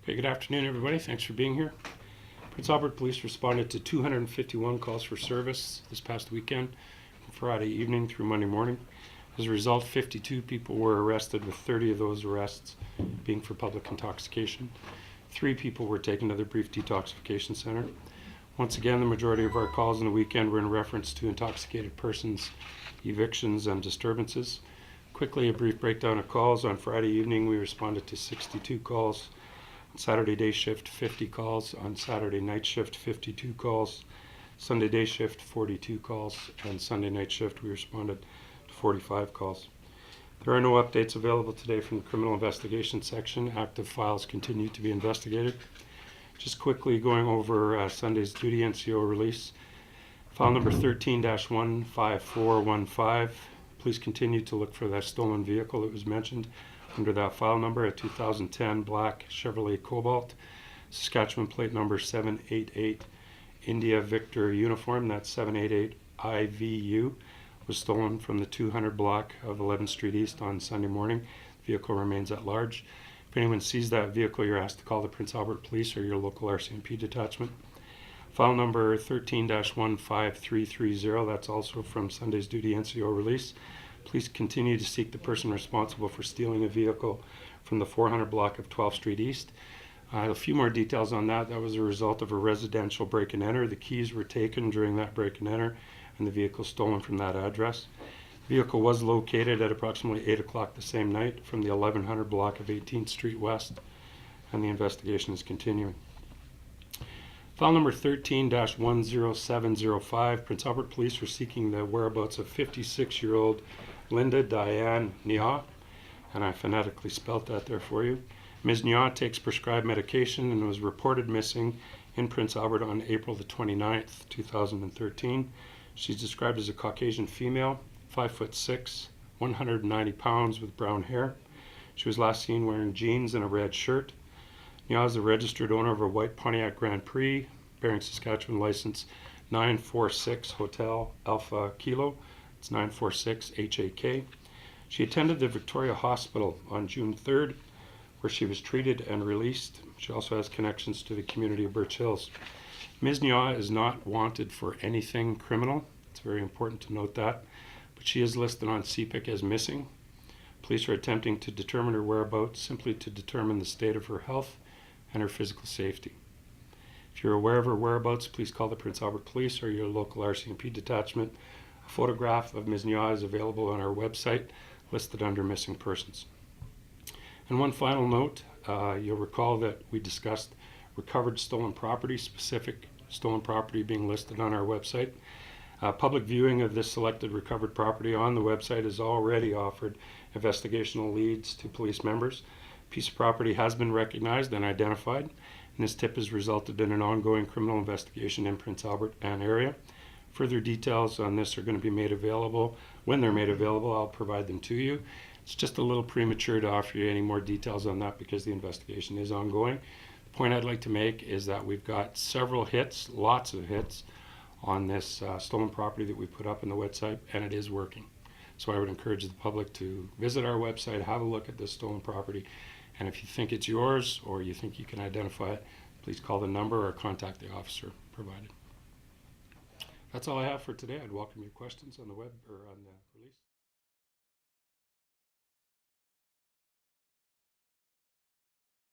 Okay, good afternoon, everybody. Thanks for being here. Prince Albert Police responded to 251 calls for service this past weekend, from Friday evening through Monday morning. As a result, 52 people were arrested, with 30 of those arrests being for public intoxication. 3 people were taken to the brief detoxification center. Once again, the majority of our calls on the weekend were in reference to intoxicated persons, evictions, and disturbances. Quickly, a brief breakdown of calls. On Friday evening, we responded to 62 calls. On Saturday day shift, 50 calls. On Saturday night shift, 52 calls. Sunday day shift, 42 calls. And Sunday night shift, we responded to 45 calls. There are no updates available today from the criminal investigation section. Active files continue to be investigated. Just quickly going over Sunday's duty NCO release. File number 13-15415. Please continue to look for that stolen vehicle that was mentioned under that file number, a 2010 black Chevrolet Cobalt, Saskatchewan plate number 788 India Victor uniform, that's 788 IVU, was stolen from the 200 block of 11th Street East on Sunday morning. The vehicle remains at large. If anyone sees that vehicle, you're asked to call the Prince Albert Police or your local RCMP detachment. File number 13-15330, that's also from Sunday's duty NCO release. Please continue to seek the person responsible for stealing a vehicle from the 400 block of 12th Street East. A few more details on that. That was a result of a residential break and enter. The keys were taken during that break and enter, and the vehicle stolen from that address. The vehicle was located at approximately 8 o'clock the same night from the 1100 block of 18th Street West, and the investigation is continuing. File number 13-10705, Prince Albert Police were seeking the whereabouts of 56-year-old Linda Diane Nia, and I phonetically spelt that there for you. Ms. Nia takes prescribed medication and was reported missing in Prince Albert on April the 29th, 2013. She's described as a Caucasian female, 5'6", 190 pounds, with brown hair. She was last seen wearing jeans and a red shirt. Nia is the registered owner of a white Pontiac Grand Prix, bearing Saskatchewan license 946 Hotel Alpha Kilo. It's 946 HAK. She attended the Victoria Hospital on June 3rd, where she was treated and released. She also has connections to the community of Birch Hills. Ms. Nia is not wanted for anything criminal. It's very important to note that. But she is listed on CPIC as missing. Police are attempting to determine her whereabouts simply to determine the state of her health and her physical safety. If you're aware of her whereabouts, please call the Prince Albert Police or your local RCMP detachment. A photograph of Ms. Nia is available on our website, listed under missing persons. And one final note, you'll recall that we discussed recovered stolen property, specific stolen property being listed on our website. Public viewing of this selected recovered property on the website has already offered investigational leads to police members. A piece of property has been recognized and identified, and this tip has resulted in an ongoing criminal investigation in Prince Albert and area. Further details on this are going to be made available. When they're made available, I'll provide them to you. It's just a little premature to offer you any more details on that because the investigation is ongoing. The point I'd like to make is that we've got several hits, lots of hits, on this stolen property that we put up on the website, and it is working. So I would encourage the public to visit our website, have a look at this stolen property, and if you think it's yours or you think you can identify it, please call the number or contact the officer provided. That's all I have for today. I'd welcome your questions on the web or on the release.